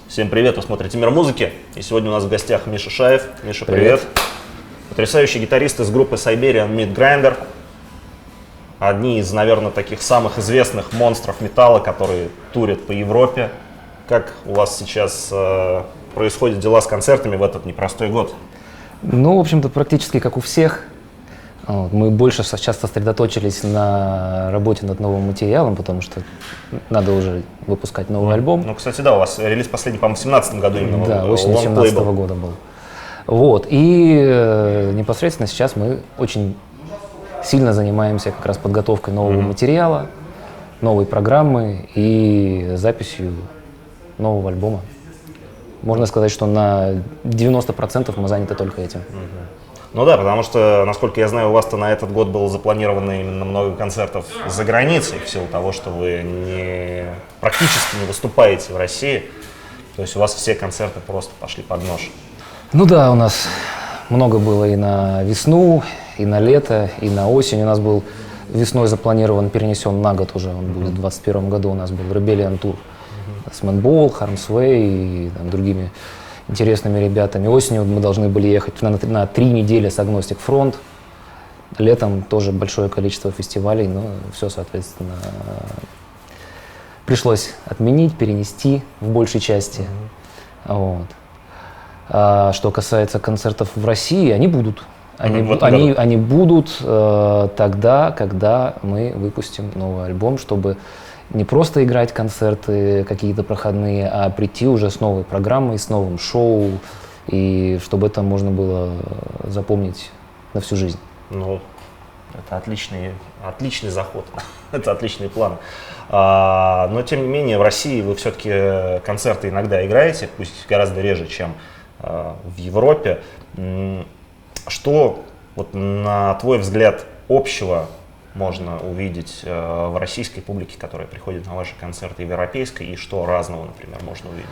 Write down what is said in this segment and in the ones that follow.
Всем привет, вы смотрите «Мир музыки», и сегодня у нас в гостях Миша Шаев. Миша, привет. Потрясающий гитарист из группы Siberian Meat Grinder. Одни из, наверное, таких самых известных монстров металла, которые турят по Европе. Как у вас сейчас происходят дела с концертами в этот непростой год? Ну, в общем-то, практически как у всех. Мы больше сейчас сосредоточились на работе над новым материалом, потому что надо уже выпускать новый альбом. Ну, кстати, да, у вас релиз последний, по-моему, в 2017 году именно. Да, осенью 2017 года был. Вот, и непосредственно сейчас мы очень сильно занимаемся как раз подготовкой нового материала, новой программы и записью нового альбома. Можно сказать, что на 90% мы заняты только этим. Ну да, потому что, насколько я знаю, у вас-то на этот год было запланировано именно много концертов за границей, в силу того, что вы практически не выступаете в России. То есть у вас все концерты просто пошли под нож. Ну да, у нас много было и на весну, и на лето, и на осень. У нас был весной запланирован, перенесен на год уже, он будет в 2021 году. У нас был Rebellion Tour с Madball, Harm's Way и там, другими интересными ребятами. Осенью мы должны были ехать на 3 недели с Agnostic Front. Летом тоже большое количество фестивалей, но все, соответственно, пришлось отменить, перенести в большей части. Вот. А что касается концертов в России, они будут. Они будут тогда, когда мы выпустим новый альбом, чтобы не просто играть концерты какие-то проходные, а прийти уже с новой программой, с новым шоу, и чтобы это можно было запомнить на всю жизнь. Ну, это отличный заход, это отличный план. Но, тем не менее, в России вы все-таки концерты иногда играете, пусть гораздо реже, чем в Европе. Что, вот, на твой взгляд, общего можно увидеть в российской публике, которая приходит на ваши концерты, и в европейской, и что разного, например, можно увидеть?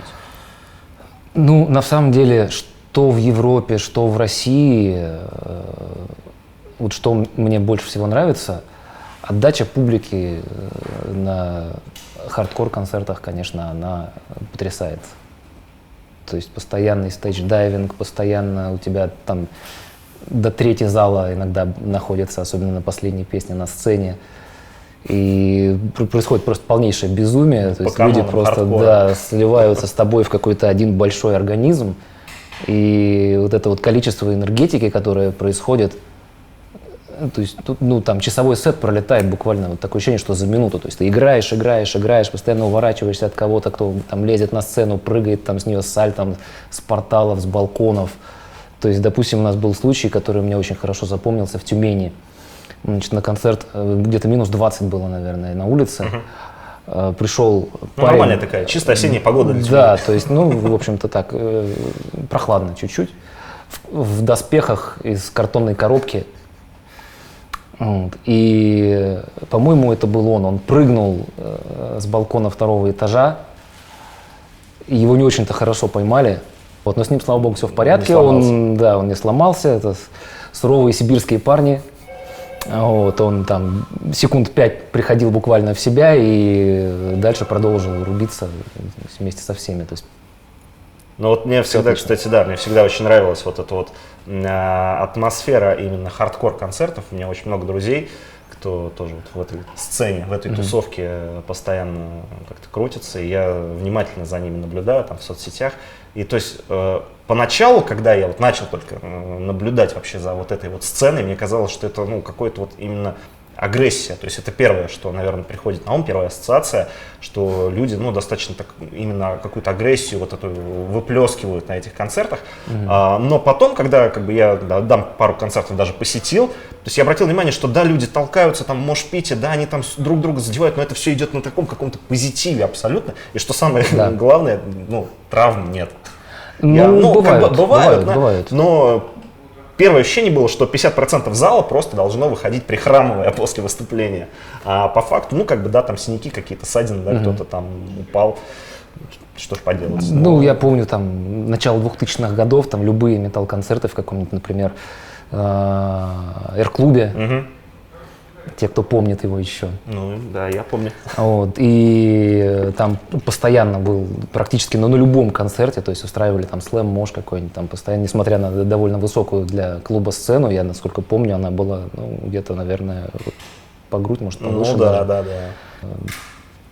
Ну, на самом деле, что в Европе, что в России, вот что мне больше всего нравится, отдача публики на хардкор-концертах, конечно, она потрясает. То есть постоянный стейдж-дайвинг, постоянно у тебя там до трети зала иногда находятся, особенно на последней песне на сцене. И происходит просто полнейшее безумие. То есть люди просто сливаются с тобой в какой-то один большой организм. И вот это вот количество энергетики, которое происходит, то есть там часовой сет пролетает буквально, вот такое ощущение, что за минуту. То есть ты играешь, постоянно уворачиваешься от кого-то, кто там лезет на сцену, прыгает там с нее с сальтом, с порталов, с балконов. То есть, допустим, у нас был случай, который мне очень хорошо запомнился в Тюмени. Значит, на концерт где-то минус 20 было, наверное, на улице. Пришел парень. Нормальная такая, чисто осенняя погода для Тюмени. Да, то есть, в общем-то так, прохладно чуть-чуть. В доспехах из картонной коробки. И, по-моему, это был он. Он прыгнул с балкона 2-го этажа. Его не очень-то хорошо поймали. Вот, но с ним, слава богу, все в порядке, он не сломался, это суровые сибирские парни. Вот, он там секунд 5 приходил буквально в себя и дальше продолжил рубиться вместе со всеми. То есть, ну вот мне всегда, кстати, мне всегда очень нравилась вот эта вот атмосфера именно хардкор-концертов. У меня очень много друзей, кто тоже вот в этой сцене, в этой тусовке постоянно как-то крутится, и я внимательно за ними наблюдаю там в соцсетях. И то есть поначалу, когда я вот начал только наблюдать вообще за вот этой вот сценой, мне казалось, что это какой-то вот именно агрессия. То есть это первое, что, наверное, приходит на ум, первая ассоциация, что люди достаточно так, именно какую-то агрессию вот эту выплескивают на этих концертах. Но потом, когда я пару концертов даже посетил, то есть я обратил внимание, что да, люди толкаются там в мошпите, да, они там друг друга задевают, но это все идет на таком каком-то позитиве абсолютно. И что самое главное, травм нет. Бывают. Но первое ощущение было, что 50% зала просто должно выходить прихрамывая после выступления. А по факту, там синяки какие-то, ссадины, кто-то там упал. Что ж поделать. Я помню, там, начало 2000-х годов, там, любые металл-концерты в каком-нибудь, например, Р-клубе. те, кто помнит его еще. Ну, да, я помню. Вот, и там постоянно был практически на любом концерте, то есть устраивали там слэм, мош какой-нибудь, там постоянно, несмотря на довольно высокую для клуба сцену, я, насколько помню, она была, ну, где-то, наверное, по грудь, может, повыше. Ну, да, даже. да, да.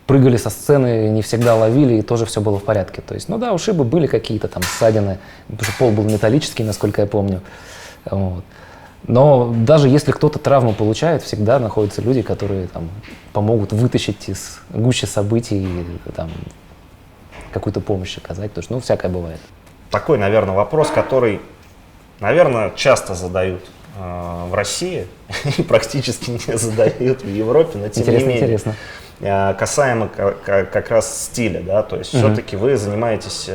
Прыгали со сцены, не всегда ловили, и тоже все было в порядке. То есть, ну да, ушибы были какие-то там ссадины, потому что пол был металлический, насколько я помню. Вот. Но даже если кто-то травму получает, всегда находятся люди, которые там помогут вытащить из гущи событий и там какую-то помощь оказать, потому что, ну, всякое бывает. Такой, наверное, вопрос, который, наверное, часто задают в России и практически не задают в Европе, но тем не менее. Интересно. Касаемо как раз стиля, да, то есть все-таки вы занимаетесь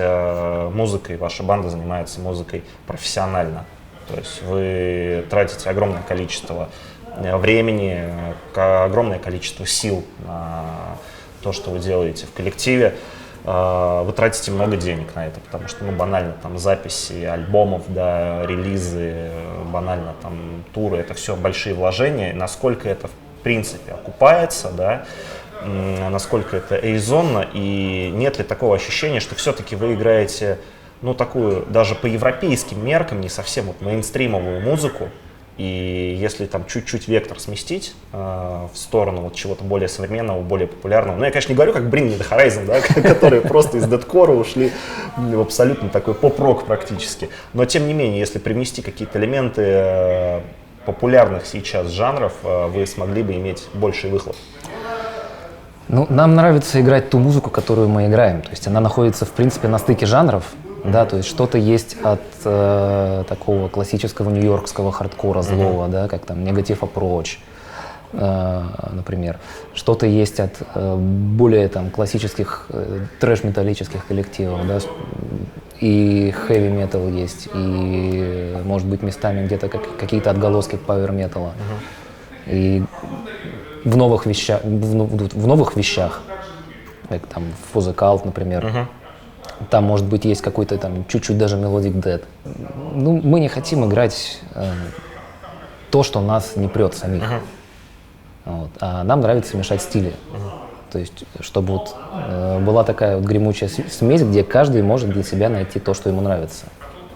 музыкой, ваша банда занимается музыкой профессионально, то есть вы тратите огромное количество времени, огромное количество сил на то, что вы делаете в коллективе, вы тратите много денег на это, потому что, ну, банально, там, записи альбомов, да, релизы, банально, там, туры, это все большие вложения, насколько это, в принципе, окупается, да, насколько это резонно, и нет ли такого ощущения, что все-таки вы играете, ну, такую, даже по европейским меркам, не совсем вот мейнстримовую музыку, и если там чуть-чуть вектор сместить в сторону вот чего-то более современного, более популярного, ну, я, конечно, не говорю, как Bring Me The Horizon, да, которые просто из дэткора ушли в абсолютно такой поп-рок практически, но, тем не менее, если привнести какие-то элементы популярных сейчас жанров, вы смогли бы иметь больший выхлоп. Ну, нам нравится играть ту музыку, которую мы играем. То есть она находится, в принципе, на стыке жанров. Да, то есть что-то есть от такого классического нью-йоркского хардкора злого, да, как там Negative Approach, например. Что-то есть от более там классических трэш-металлических коллективов, да, и хэви метал есть, и, может быть, местами где-то какие-то отголоски пауэр-металла. И в новых вещах, как там For the Cult, например, там, может быть, есть какой-то там чуть-чуть даже Melodic Death. Ну, мы не хотим играть то, что нас не прет самих. Вот. А нам нравится мешать стили. То есть, чтобы вот была такая вот гремучая смесь, где каждый может для себя найти то, что ему нравится.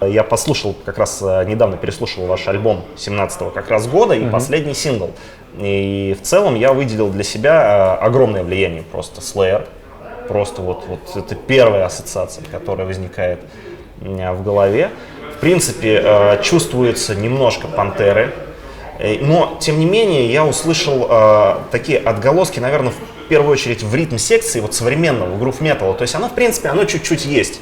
Я послушал, как раз недавно переслушал ваш альбом 17-го как раз года и последний сингл. И в целом я выделил для себя огромное влияние просто Slayer. Просто вот это первая ассоциация, которая возникает у меня в голове. В принципе, чувствуется немножко Пантеры. Но, тем не менее, я услышал такие отголоски, наверное, в первую очередь в ритм-секции вот современного грув-металла. То есть оно, в принципе, оно чуть-чуть есть.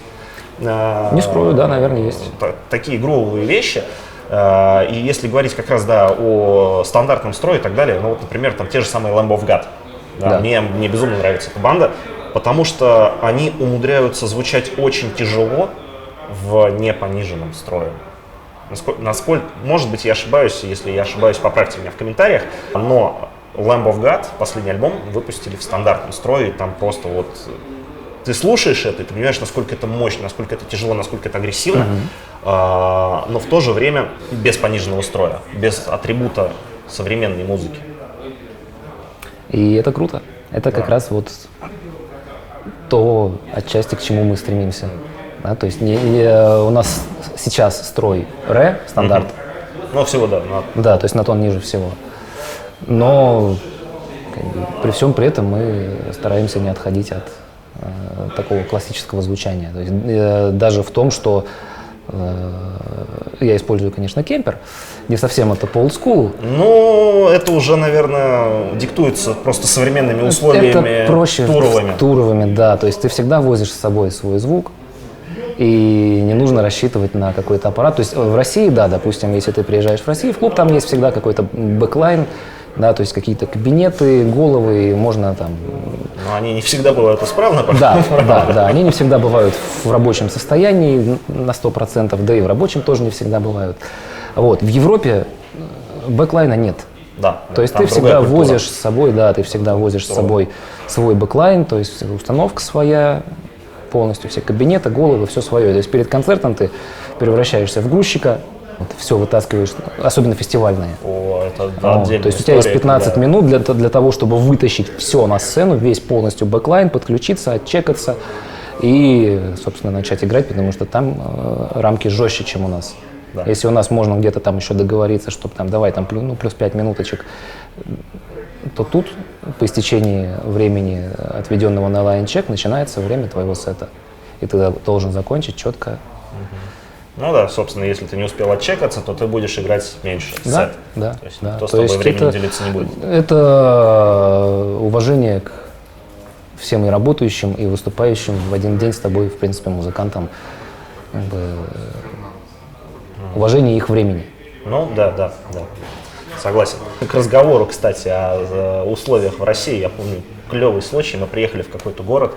Не скрою, да, наверное, есть. Такие грувовые вещи. И если говорить как раз, да, о стандартном строе и так далее, ну вот, например, там те же самые Lamb of God. Да, да. Мне безумно нравится эта банда, потому что они умудряются звучать очень тяжело в непониженном строе. Насколько, может быть, я ошибаюсь, если я ошибаюсь, поправьте меня в комментариях, но Lamb of God, последний альбом, выпустили в стандартном строе, и там просто вот ты слушаешь это, и ты понимаешь, насколько это мощно, насколько это тяжело, насколько это агрессивно, но в то же время без пониженного строя, без атрибута современной музыки. И это круто. Это как раз вот то, отчасти, к чему мы стремимся. Да, то есть у нас сейчас строй ре, стандарт. Ну, всего, да. Да, то есть на тон ниже всего. Но как бы, при всем при этом мы стараемся не отходить от такого классического звучания. То есть даже в том, что я использую, конечно, кемпер, не совсем это по олдскулу. Ну, это уже, наверное, диктуется просто современными условиями, это проще туровыми. Туровыми, да. То есть ты всегда возишь с собой свой звук, и не нужно рассчитывать на какой-то аппарат. То есть в России, да, допустим, если ты приезжаешь в Россию, в клуб, там есть всегда какой-то бэклайн, да, то есть какие-то кабинеты, головы, можно там... Но они не всегда бывают исправны. Да, они не всегда бывают в рабочем состоянии на 100%, да и в рабочем тоже не всегда бывают. Вот. В Европе бэклайна нет. Да, то есть ты всегда возишь с собой, да, ты всегда возишь с собой свой бэклайн, то есть установка своя, полностью все кабинеты, головы, все свое. То есть перед концертом ты превращаешься в грузчика, Все вытаскиваешь, особенно фестивальные. О, это Вот, отдельная то есть у тебя есть история, 15 когда- минут для того, чтобы вытащить все на сцену, весь полностью бэклайн, подключиться, отчекаться и, собственно, начать играть, потому что там рамки жестче, чем у нас. Да. Если у нас можно где-то там еще договориться, чтобы там давай там плюс 5 минуточек, то тут по истечении времени, отведенного на лайн-чек, начинается время твоего сета. И ты должен закончить четко. Ну да, собственно, если ты не успел отчекаться, то ты будешь играть меньше Да, сет. да, То есть да. никто с То тобой есть временем это- делиться не будет. Это уважение к всем и работающим, и выступающим в один день с тобой, в принципе, музыкантам. Как бы, уважение их времени. Ну да. Согласен. К разговору, кстати, о условиях в России, я помню клевый случай. Мы приехали в какой-то город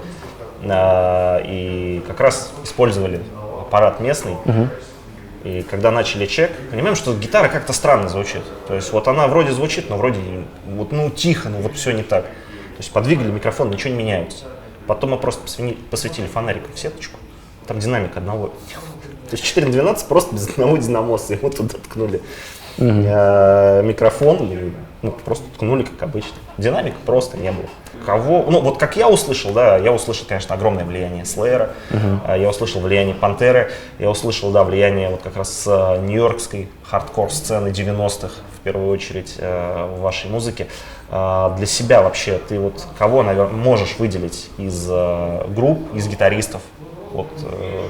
и как раз использовали аппарат местный. И когда начали чек, понимаем, что гитара как-то странно звучит. То есть вот она вроде звучит, но вроде вот, ну, тихо, но вот все не так. То есть подвигали микрофон, ничего не меняется. Потом мы просто посветили фонариком в сеточку. Там динамик одного. То есть 4 на 12 просто без одного динамоса. И мы туда ткнули микрофон, и, ну, просто ткнули, как обычно. Динамика просто не было. Кого, ну вот как я услышал, да, я услышал, конечно, огромное влияние Слэйра, я услышал влияние Пантеры, я услышал, да, влияние вот как раз нью-йоркской хардкор-сцены 90-х, в первую очередь, в вашей музыке. Для себя вообще ты вот кого, наверное, можешь выделить из групп, из гитаристов? Вот,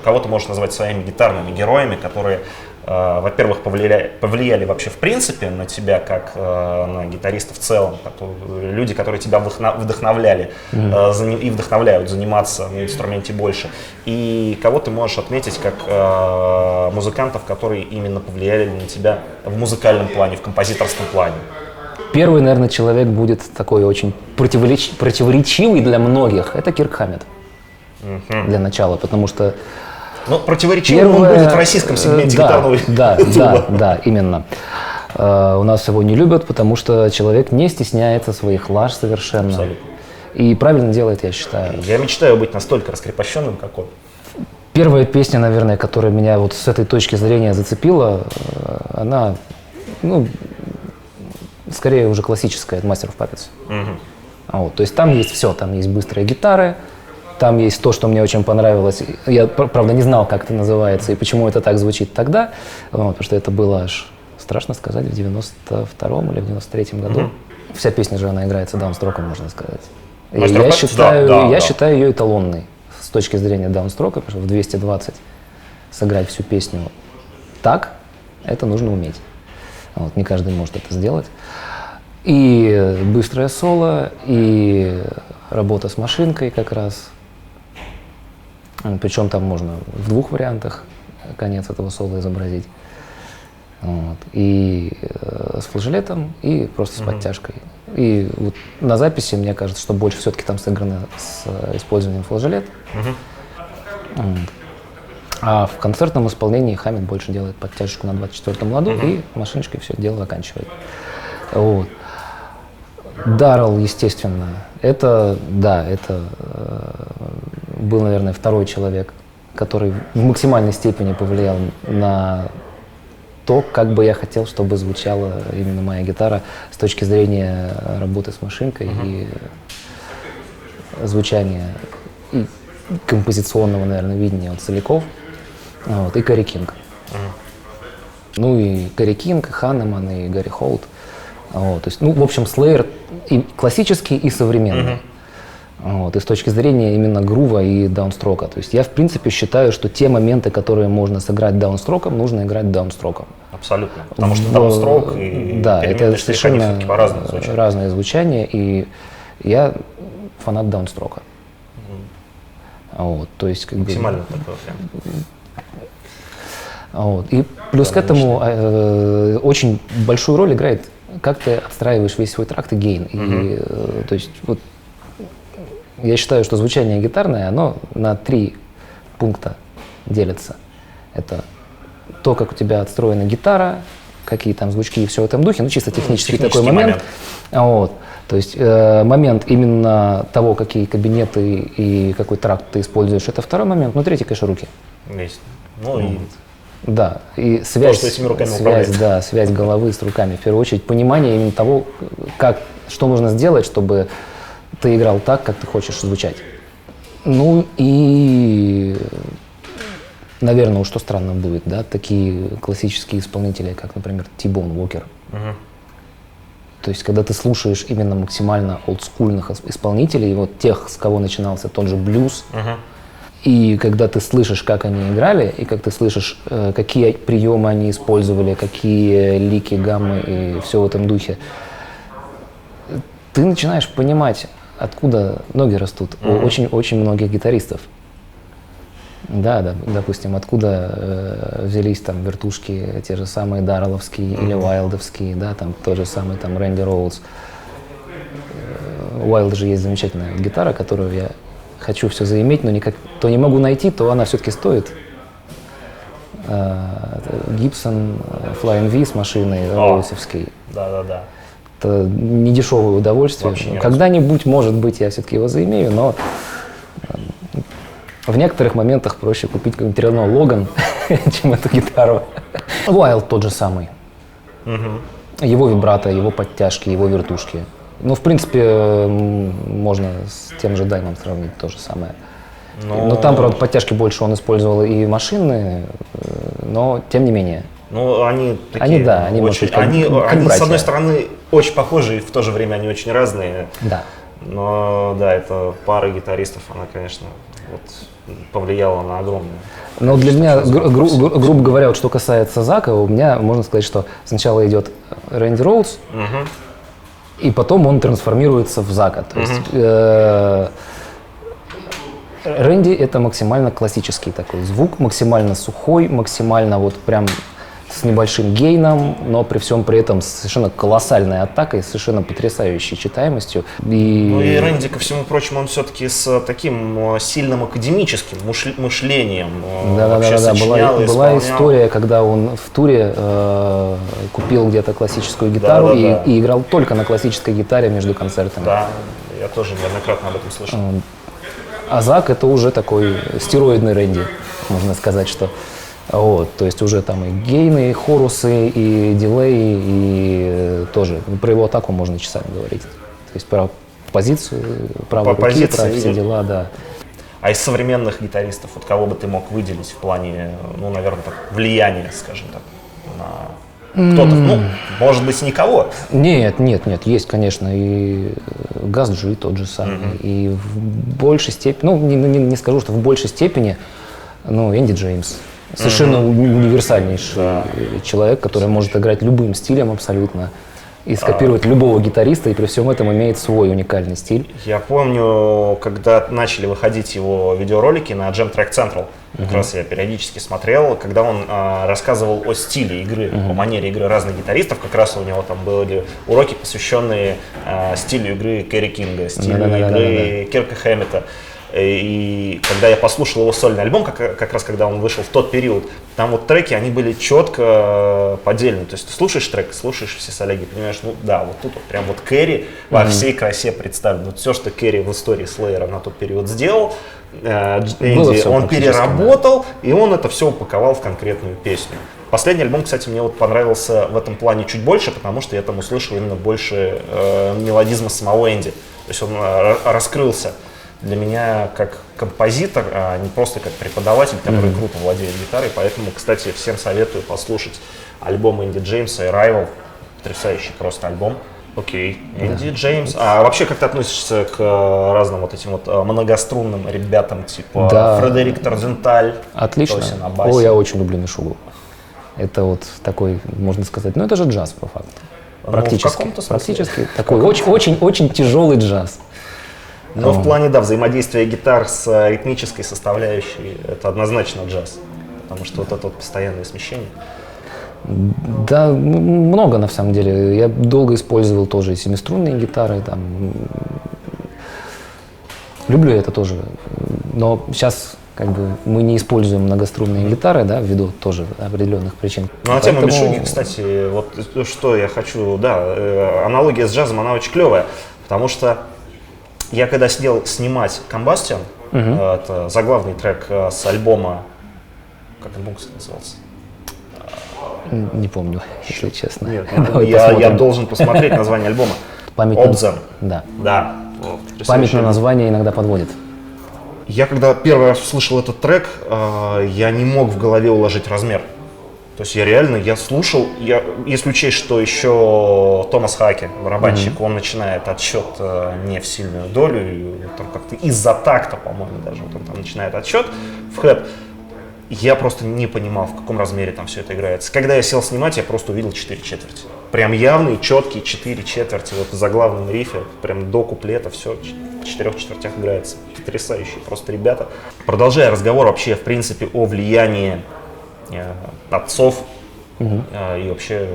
кого ты можешь назвать своими гитарными героями, которые, во-первых, повлияли вообще в принципе на тебя, как на гитариста в целом, люди, которые тебя вдохновляли и вдохновляют заниматься на инструменте больше, и кого ты можешь отметить как музыкантов, которые именно повлияли на тебя в музыкальном плане, в композиторском плане? Первый, наверное, человек будет такой очень противоречивый для многих. Это Кирк Хаммет. Для начала, потому что Ну, противоречивым он будет в российском сегменте гитарного ютуба. Да, именно. У нас его не любят, потому что человек не стесняется своих лаж совершенно. Абсолютно. И правильно делает, я считаю. Я мечтаю быть настолько раскрепощенным, как он. Первая песня, наверное, которая меня вот с этой точки зрения зацепила, она, ну, скорее уже классическая, от Master of Puppets. Вот, то есть там есть все, там есть быстрые гитары, там есть то, что мне очень понравилось. Я, правда, не знал, как это называется и почему это так звучит тогда, вот, потому что это было аж, страшно сказать, в 92-м или в 93-м году. Вся песня же, она играется даунстроком, можно сказать. И Master of Puppets? я считаю ее эталонной с точки зрения даунстрока, потому что в 220 сыграть всю песню так, это нужно уметь. Вот, не каждый может это сделать. И быстрое соло, и работа с машинкой как раз. Причем там можно в двух вариантах конец этого соло изобразить. Вот. И с флажолетом, и просто с подтяжкой. И вот на записи, мне кажется, что больше все-таки там сыграно с использованием флажолет. А в концертном исполнении Хаммет больше делает подтяжку на 24-м ладу и машиночкой все дело заканчивает. Вот. Даррелл, естественно, это был, наверное, второй человек, который в максимальной степени повлиял на то, как бы я хотел, чтобы звучала именно моя гитара с точки зрения работы с машинкой и звучания, и композиционного, наверное, видения от Соляков, вот, и Кэрри Кинг. Ну и Кэрри Кинг, и Ханнеман, и Гарри Холт. Вот, то есть, ну, в общем, Slayer и классический, и современный. Вот, и с точки зрения именно грува и даунстрока. То есть я, в принципе, считаю, что те моменты, которые можно сыграть даунстроком, нужно играть даунстроком. Абсолютно. Потому что даунстрок и да, это совершенно все-таки по-разному звучат. разное звучание, и я фанат даунстрока. Вот, то есть, как бы, Максимально такое прям. вот. И плюс к этому очень большую роль играет, как ты отстраиваешь весь свой тракт и гейн. И, то есть, вот, я считаю, что звучание гитарное, оно на 3 пункта делится. Это то, как у тебя отстроена гитара, какие там звучки и все в этом духе, ну чисто технический такой момент. Вот. То есть момент именно того, какие кабинеты и какой тракт ты используешь, это второй момент. Ну, третий, конечно, руки. Есть. Ну и Да, и связь, что этими руками управляет. да, связь головы с руками. В первую очередь, понимание именно того, что нужно сделать, чтобы ты играл так, как ты хочешь звучать. Ну и, наверное, уж что странно будет, да, такие классические исполнители, как, например, T-Bone Walker. То есть, когда ты слушаешь именно максимально олдскульных исполнителей, вот тех, с кого начинался тот же блюз, и когда ты слышишь, как они играли, и как ты слышишь, какие приемы они использовали, какие лики, гаммы и все в этом духе, ты начинаешь понимать, откуда ноги растут у очень-очень многих гитаристов. Да, допустим, откуда взялись там вертушки, те же самые даррелловские или уайлдовские, да, там тот же самый там Рэнди Роудс. У Уайлда же есть замечательная гитара, которую я хочу все заиметь, но никак то не могу найти, то она все-таки стоит. Гибсон Flying V с машиной роудсовской. Да. Это недешевое удовольствие. Когда-нибудь, может быть, я все-таки его заимею, но в некоторых моментах проще купить какой-нибудь Рено Логан, чем эту гитару. Уайлд тот же самый. Его вибрато, его подтяжки, его вертушки. Ну, в принципе, можно с тем же Даймом сравнить то же самое. Но там, правда, подтяжки больше он использовал и машинные, но тем не менее. Ну, они такие, они с одной стороны очень похожи, и в то же время они очень разные. Да. Но да, это пара гитаристов, она, конечно, вот, повлияла на огромное. Но для меня, грубо говоря, вот что касается Зака, у меня можно сказать, что сначала идет Рэнди Роудс, и потом он трансформируется в Зака. То есть Рэнди — это максимально классический такой звук, максимально сухой, максимально вот прям с небольшим гейном, но при всем при этом с совершенно колоссальной атакой, совершенно потрясающей читаемостью. Ну и Рэнди, ко всему прочему, он все-таки с таким сильным академическим мышлением вообще сочинял и была история, когда он в туре купил где-то классическую гитару и играл только на классической гитаре между концертами. Да, я тоже неоднократно об этом слышал. А Зак — это уже такой стероидный Рэнди, можно сказать, что... Вот, то есть уже там и гейны, и хорусы, и дилей, и тоже про его атаку можно часами говорить. То есть про позицию, правой руки, про все дела, да. А из современных гитаристов, вот кого бы ты мог выделить в плане, ну, наверное, так, влияния, скажем так, на кто-то, ну, может быть, никого? Нет, есть, конечно, и Газ Джи тот же самый, и в большей степени, ну, не скажу, что в большей степени, но Энди Джеймс. Совершенно универсальнейший человек, который может играть любым стилем абсолютно и скопировать любого гитариста, и при всем этом имеет свой уникальный стиль. Я помню, когда начали выходить его видеоролики на Jam Track Central, как раз я периодически смотрел, когда он рассказывал о стиле игры, о манере игры разных гитаристов, как раз у него там были уроки, посвященные стилю игры Керри Кинга, стилю игры Кирка Хэммета. И когда я послушал его сольный альбом, как раз когда он вышел в тот период, там вот треки, они были четко поделены. То есть ты слушаешь трек, слушаешь все соляги, понимаешь, ну да, вот тут вот прям вот Керри во всей красе представлен. Вот все, что Керри в истории Слэйера на тот период сделал, Энди, он переработал, и он это все упаковал в конкретную песню. Последний альбом, кстати, мне вот понравился в этом плане чуть больше, потому что я там услышал именно больше мелодизма самого Энди. То есть он раскрылся для меня как композитор, а не просто как преподаватель, который круто владеет гитарой. Поэтому, кстати, всем советую послушать альбом Энди Джеймса «Arrival». Потрясающий просто альбом. Окей, Энди Джеймс. А вообще как ты относишься к разным вот этим вот многострунным ребятам, типа Фредерик Тарзенталь? Отлично. Ой, я очень люблю Мишугу. Это вот такой, можно сказать, ну это же джаз по факту. Практически. Ну, в каком-то смысле. Практически. Такой очень тяжелый джаз. Но в плане, да, взаимодействия гитар с ритмической составляющей, это однозначно джаз, потому что вот это вот постоянное смещение. Да, много на самом деле. Я долго использовал тоже и семиструнные гитары, там. Люблю это тоже, но сейчас как бы мы не используем многострунные гитары, да, ввиду тоже определенных причин. Ну, а тема Мишуги, кстати, вот что я хочу, да, аналогия с джазом, она очень клевая, потому что я когда сидел снимать Combustion, это заглавный трек с альбома, как альбом, кстати, назывался? Не помню, если честно. Нет, Давай я посмотрим. должен посмотреть название альбома. Память Обзор. Да. Да. Память на название иногда подводит. Я когда первый раз услышал этот трек, я не мог в голове уложить размер. То есть я слушал, если учесть, что еще Томас Хаке, барабанщик, он начинает отсчет не в сильную долю, и там как-то из-за такта, по-моему, даже вот он там начинает отсчет в хэт. Я просто не понимал, в каком размере там все это играется. Когда я сел снимать, я просто увидел 4 четверти. Прям явные, четкие 4 четверти. Вот в заглавном рифе, прям до куплета все в 4 четвертях играется. Потрясающие просто ребята. Продолжая разговор вообще, в принципе, о влиянии отцов и вообще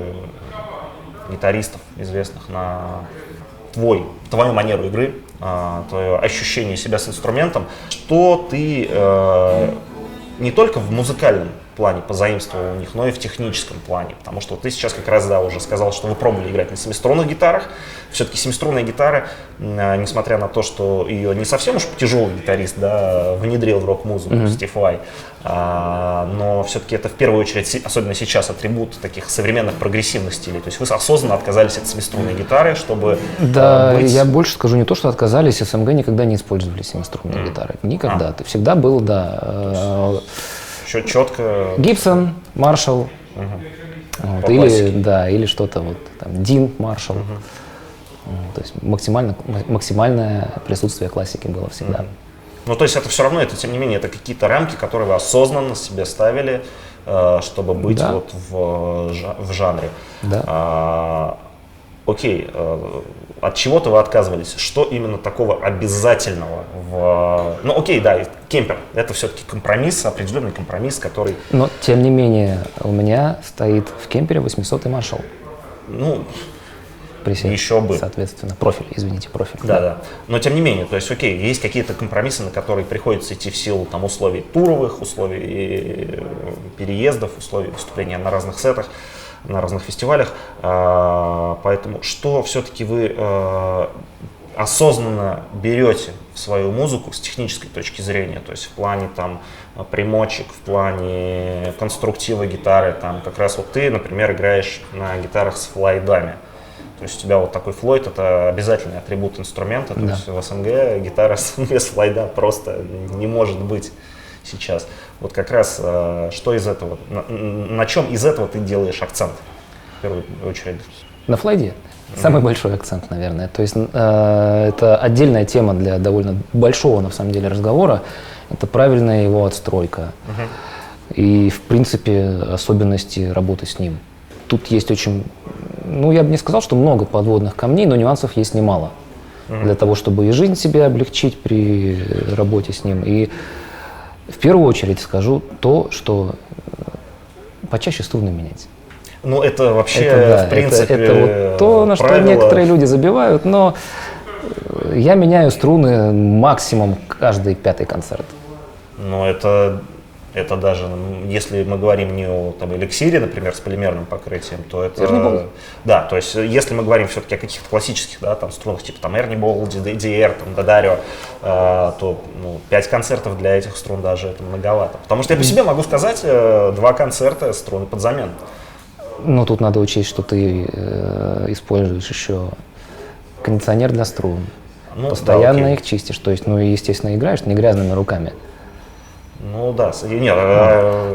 гитаристов известных на твою манеру игры, твое ощущение себя с инструментом, что ты не только в музыкальном плане позаимствовал у них, но и в техническом плане. Потому что вот ты сейчас как раз, да, уже сказал, что вы пробовали играть на семиструнных гитарах. Все-таки семиструнная гитара, несмотря на то, что ее не совсем уж тяжелый гитарист, да, внедрил в рок-музыку, Стив Vai, но все-таки это в первую очередь, особенно сейчас, атрибут таких современных прогрессивных стилей. То есть вы осознанно отказались от семиструнной гитары, чтобы Да, быть... я больше скажу не то, что отказались, СМГ никогда не использовали семиструнные гитары. Никогда. Ты всегда был, да. Еще четко... Гибсон, Маршалл, вот, По или, классике. да, или что-то вот там, Дин, Маршалл. То есть максимальное присутствие классики было всегда. Ну, то есть это все равно, это тем не менее, это какие-то рамки, которые вы осознанно себе ставили, чтобы быть Да. вот в жанре. Да. Окей, от чего-то вы отказывались. Что именно такого обязательного Ну, окей, да, кемпер. Это все-таки компромисс, определенный компромисс, который... Но, тем не менее, у меня стоит в кемпере 800-й Маршалл. Ну, Присед, еще бы. Соответственно, профиль, извините, профиль. Да. Но тем не менее, то есть, окей, есть какие-то компромиссы, на которые приходится идти в силу там, условий туровых, условий переездов, условий выступления на разных сетах, на разных фестивалях. Поэтому что все-таки вы осознанно берете в свою музыку с технической точки зрения, то есть в плане там примочек, в плане конструктива гитары, там как раз вот ты, например, играешь на гитарах с флайдами. То есть у тебя вот такой флойд — это обязательный атрибут инструмента, то есть в СНГ гитара без флойда просто не может быть сейчас. Вот как раз что из этого, на чем из этого ты делаешь акцент в первую очередь? На флайде самый большой акцент, наверное. То есть это отдельная тема для довольно большого, на самом деле, разговора. Это правильная его отстройка и, в принципе, особенности работы с ним. Тут есть очень, я бы не сказал, что много подводных камней, но нюансов есть немало. Для того, чтобы и жизнь себе облегчить при работе с ним. И в первую очередь скажу то, что почаще струны менять. Ну, это вообще, Это, да, в принципе, это вот то, на что некоторые люди забивают, но я меняю струны максимум каждый 5-й концерт. Ну, это даже, если мы говорим не о там, эликсире, например, с полимерным покрытием, то это... Ernie-Ball. Да, то есть если мы говорим все-таки о каких-то классических, да, там, струнах, типа там Ernie-Ball, DDR, там, D'Addario, то 5 концертов для этих струн даже это многовато. Потому что я по себе могу сказать, 2 концерта струны под замену. Но тут надо учесть, что ты используешь еще кондиционер для струн. Ну, Постоянно да, их чистишь, то есть, и, естественно, играешь не грязными руками. Ну да, нет,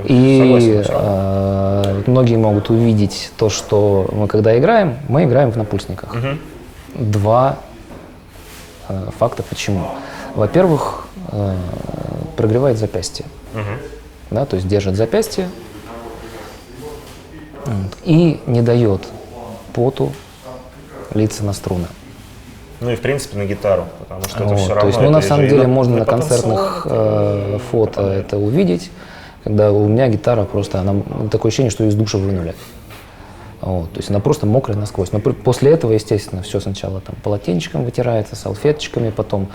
И согласен. многие могут увидеть то, что мы когда играем, мы играем в напульсниках. Два факта почему. Во-первых, прогревает запястье, да, то есть держит запястье и не дает поту литься на струны. Ну и в принципе на гитару, потому что это все То равно. есть, это на же самом и деле можно на потенциал, концертных фото это увидеть, когда у меня гитара просто, она такое ощущение, что из душа вынули. То есть она просто мокрая насквозь. Но после этого, естественно, все сначала там полотенчиком вытирается, салфеточками, потом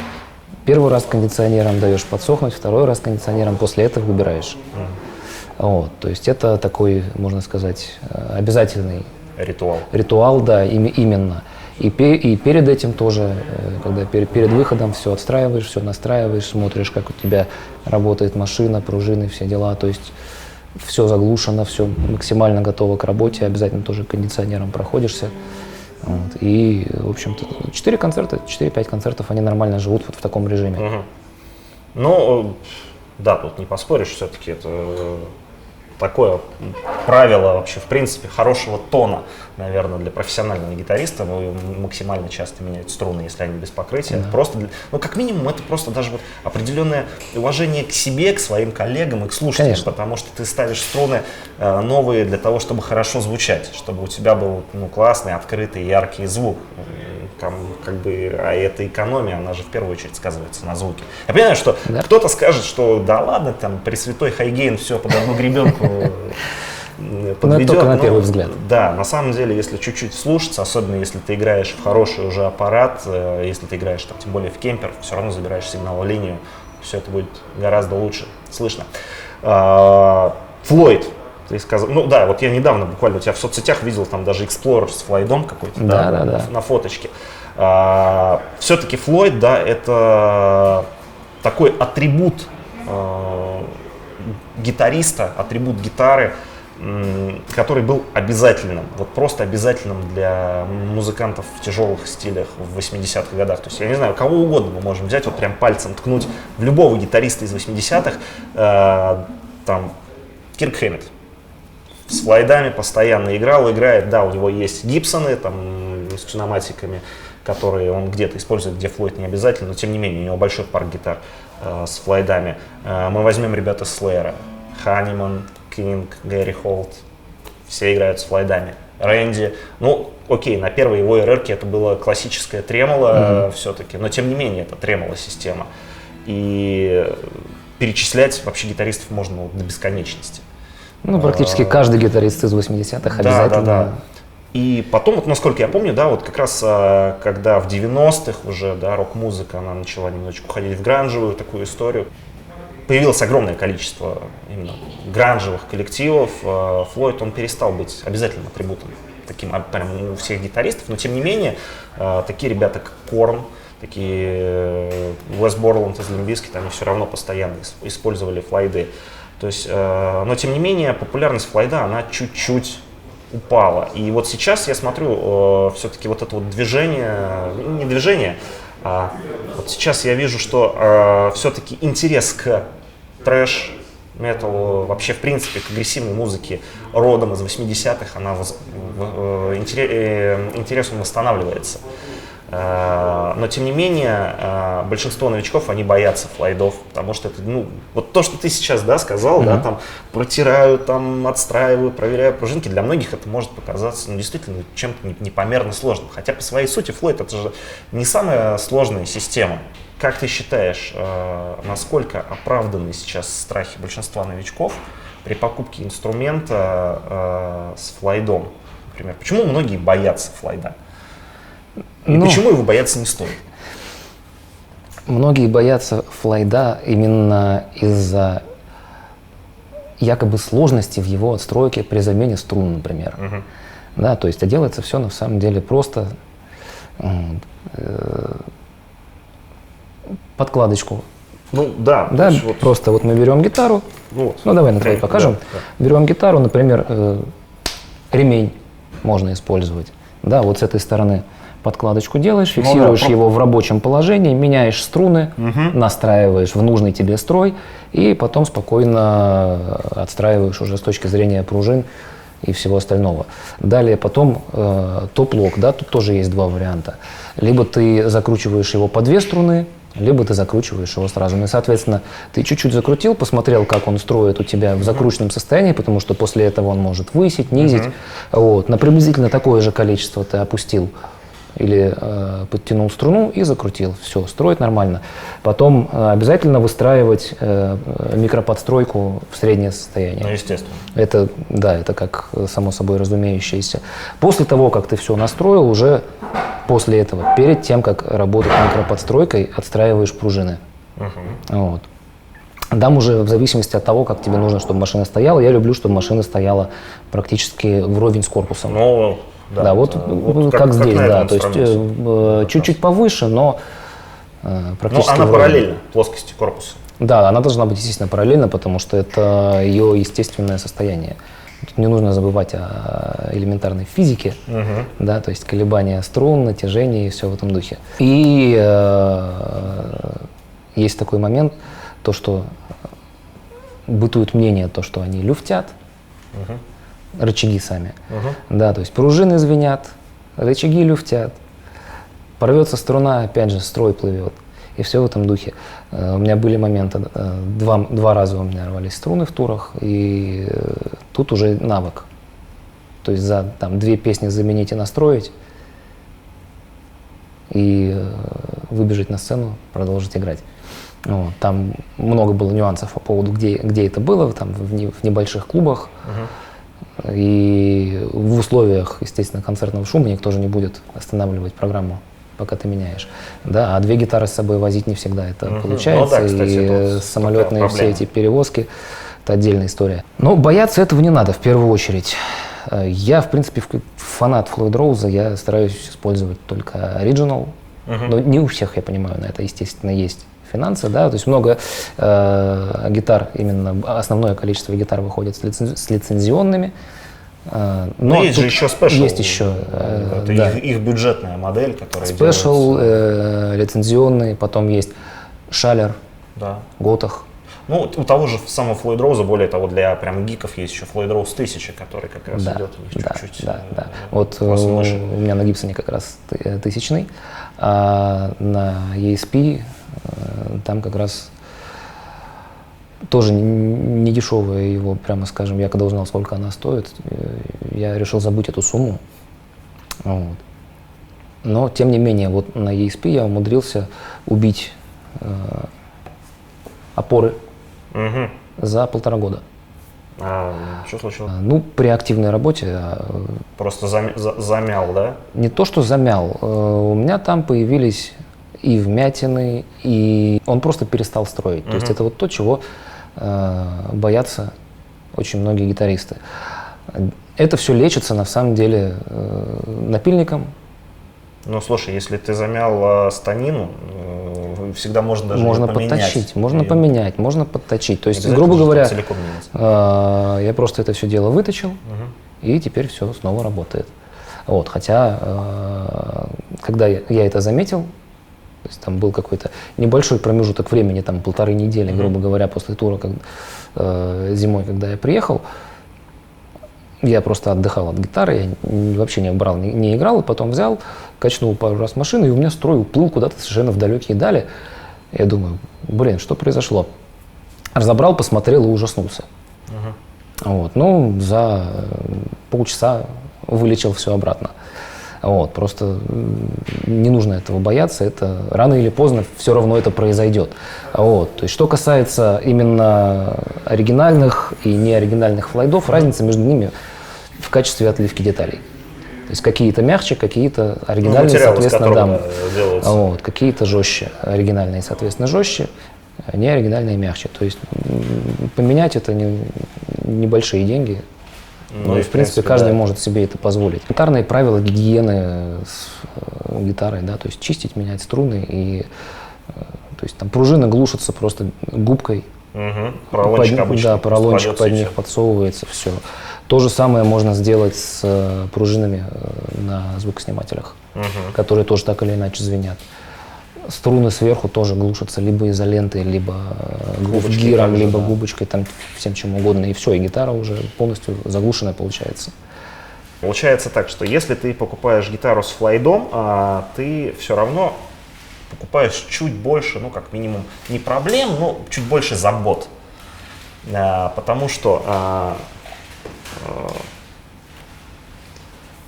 первый раз кондиционером даешь подсохнуть, второй раз кондиционером, после этого убираешь. То есть это такой, можно сказать, обязательный ритуал, да, именно. И перед этим тоже, когда перед выходом все отстраиваешь, все настраиваешь, смотришь, как у тебя работает машина, пружины, все дела. То есть все заглушено, все максимально готово к работе, обязательно тоже кондиционером проходишься. Вот. И, в общем-то, 4-5 концертов, они нормально живут вот в таком режиме. Угу. Ну, да, тут не поспоришь, все-таки это такое правило вообще, в принципе, хорошего тона, наверное, для профессионального гитариста. Максимально часто меняют струны, если они без покрытия. Да. Просто, ну, как минимум, это просто даже вот определенное уважение к себе, к своим коллегам и к слушателям. Конечно. Потому что ты ставишь струны новые для того, чтобы хорошо звучать, чтобы у тебя был, ну, классный, открытый, яркий звук. Как бы, а эта экономия, она же в первую очередь сказывается на звуке. Я понимаю, что кто-то скажет, что да ладно, там Пресвятой Хайгейн все под одну гребенку подведет. Только на первый взгляд. Да, на самом деле, если чуть-чуть слушаться, особенно если ты играешь в хороший уже аппарат, если ты играешь там, тем более в кемпер, все равно забираешь сигнал линию, все это будет гораздо лучше слышно. Флойд. Ты сказал, ну да, вот я недавно буквально у тебя в соцсетях видел там даже Explorer с Флойдом какой-то, на фоточке. Все-таки Флойд, да, это такой атрибут гитариста, атрибут гитары, который был обязательным, вот просто обязательным для музыкантов в тяжелых стилях в 80-х годах. То есть, я не знаю, кого угодно мы можем взять, вот прям пальцем ткнуть в любого гитариста из 80-х, там, Кирк Хэммит. С Флойдами постоянно играет, да, у него есть Гибсоны там с пневматиками, которые он где-то использует, где Флойд не обязательно, но тем не менее у него большой парк гитар с Флойдами. Мы возьмем ребята с Слэйра, Ханиман, Кинг, Гэри Холт, все играют с Флойдами. Рэнди, ну окей, на первой его РРке это было классическое тремоло все-таки, но тем не менее это тремоло-система. И перечислять вообще гитаристов можно до бесконечности. Ну, практически каждый гитарист из 80-х обязательно. Да. И потом, вот насколько я помню, да, вот как раз когда в 90-х уже, да, рок-музыка, она начала немножечко уходить в гранжевую такую историю, появилось огромное количество именно гранжевых коллективов. Флойд, он перестал быть обязательным атрибутом, таким прям у всех гитаристов, но тем не менее, такие ребята, как Корн, такие Уэс Борланд из Лимп Бизкит, они все равно постоянно использовали Флойды. То есть, но тем не менее, популярность Флойда, она чуть-чуть упала. И вот сейчас я смотрю, все-таки вот это вот движение, не движение, а вот сейчас я вижу, что все-таки интерес к трэш, металу, вообще в принципе к агрессивной музыке родом из 80-х, интерес он восстанавливается. Но тем не менее, большинство новичков, они боятся Флойдов, потому что это, ну, вот то, что ты сейчас, да, сказал, да, там протираю, там отстраиваю, проверяю пружинки, для многих это может показаться, ну, действительно чем-то непомерно сложным. Хотя по своей сути Флойд это же не самая сложная система. Как ты считаешь, насколько оправданы сейчас страхи большинства новичков при покупке инструмента с Флойдом, например? Почему многие боятся Флойда? И почему его бояться не стоит? Многие боятся Флойда именно из-за якобы сложности в его отстройке при замене струн, например. Да, то есть, делается все на самом деле просто. Подкладочку. Ну да. Да, вот. Просто вот мы берем гитару. Ну давай на твоей покажем. Да. Берем гитару, например, ремень можно использовать. Да, вот с этой стороны подкладочку делаешь, фиксируешь его в рабочем положении, меняешь струны, настраиваешь в нужный тебе строй и потом спокойно отстраиваешь уже с точки зрения пружин и всего остального. Далее потом топ-лок, да, тут тоже есть два варианта. Либо ты закручиваешь его по две струны, либо ты закручиваешь его сразу. Ну и, соответственно, ты чуть-чуть закрутил, посмотрел, как он строит у тебя в закрученном состоянии, потому что после этого он может высить, низить. Вот. На приблизительно такое же количество ты опустил или подтянул струну и закрутил. Все, строит нормально. Потом обязательно выстраивать микроподстройку в среднее состояние. Ну, естественно. Это, да, это как само собой разумеющееся. После того, как ты все настроил, уже после этого, перед тем, как работать микроподстройкой, отстраиваешь пружины. Вот. Там уже в зависимости от того, как тебе нужно, чтобы машина стояла. Я люблю, чтобы машина стояла практически вровень с корпусом. Ну, да, вот как здесь, да, то есть чуть-чуть повыше, но практически она вровень. параллельно плоскости корпуса. Да, она должна быть, естественно, параллельно, потому что это ее естественное состояние. Тут не нужно забывать о элементарной физике, да, то есть колебания струн, натяжение и все в этом духе. И есть такой момент, то, что бытует мнение, то, что они люфтят, рычаги сами, да, то есть пружины звенят, рычаги люфтят, порвется струна, опять же, строй плывет. И все в этом духе. У меня были моменты, два раза у меня рвались струны в турах, и тут уже навык. То есть за 2 песни заменить и настроить, и выбежать на сцену, продолжить играть. Вот. Там много было нюансов по поводу, где это было, там, в небольших клубах. И в условиях, естественно, концертного шума никто же не будет останавливать программу, пока ты меняешь. Да, а 2 гитары с собой возить не всегда это получается. Ну, да, кстати, и самолетные все эти перевозки — это отдельная история. Но бояться этого не надо в первую очередь. Я, в принципе, фанат Флойд Роуза, я стараюсь использовать только оригинал. Но не у всех, я понимаю, на это, естественно, есть финансы, да, то есть много гитар, именно основное количество гитар выходит с лицензионными. Но есть же еще Special. Есть еще. Это да. их бюджетная модель, которая Special, лицензионные, потом есть Шалер, да. Готах. Ну, у того же самого Флойд Роуза, более того, для прям гиков есть еще Флойд Роуз 1000, который как раз идет у них чуть-чуть. Да. Вот у меня на Гибсоне как раз 1000-й, а на ESP там как раз тоже не дешевая его, прямо скажем. Я когда узнал, сколько она стоит, я решил забыть эту сумму. Вот. Но, тем не менее, вот на ESP я умудрился убить опоры за 1,5 года. Что случилось? Ну, при активной работе. Просто замял, да? Не то, что замял. У меня там появились и вмятины, и он просто перестал строить. То есть это вот то, чего боятся очень многие гитаристы. Это все лечится на самом деле напильником. Ну, слушай, если ты замял станину, всегда можно даже можно подточить, можно поменять, можно подточить. То есть, грубо говоря, я просто это все дело выточил, и теперь все снова работает. Вот, хотя, когда я это заметил, то есть там был какой-то небольшой промежуток времени, там 1,5 недели, грубо говоря, после тура, зимой, когда я приехал, я просто отдыхал от гитары, я вообще не брал, не играл, и потом взял, качнул пару раз машину, и у меня строй уплыл куда-то совершенно в далекие дали. Я думаю, блин, что произошло? Разобрал, посмотрел и ужаснулся. Вот, ну, за полчаса вылечил все обратно. Вот, просто не нужно этого бояться, это рано или поздно все равно это произойдет. Вот, то есть, что касается именно оригинальных и неоригинальных флайдов, разница между ними в качестве отливки деталей. То есть какие-то мягче, какие-то оригинальные, соответственно, да. Вот, какие-то жестче, оригинальные, соответственно, жестче, неоригинальные мягче. То есть поменять это небольшие деньги. Ну и в принципе каждый может себе это позволить. Гитарные правила гигиены с гитарой, да, то есть чистить, менять струны, и то есть там пружины глушатся просто губкой. Поролончик обычно. Да, поролончик под них подсовывается, все. То же самое можно сделать с пружинами на звукоснимателях, которые тоже так или иначе звенят. Струны сверху тоже глушатся либо изолентой, либо гиром, либо губочкой, там всем чем угодно. И все, и гитара уже полностью заглушенная получается. Получается так, что если ты покупаешь гитару с флайдом, ты все равно покупаешь чуть больше, ну как минимум, не проблем, но чуть больше забот. Потому что,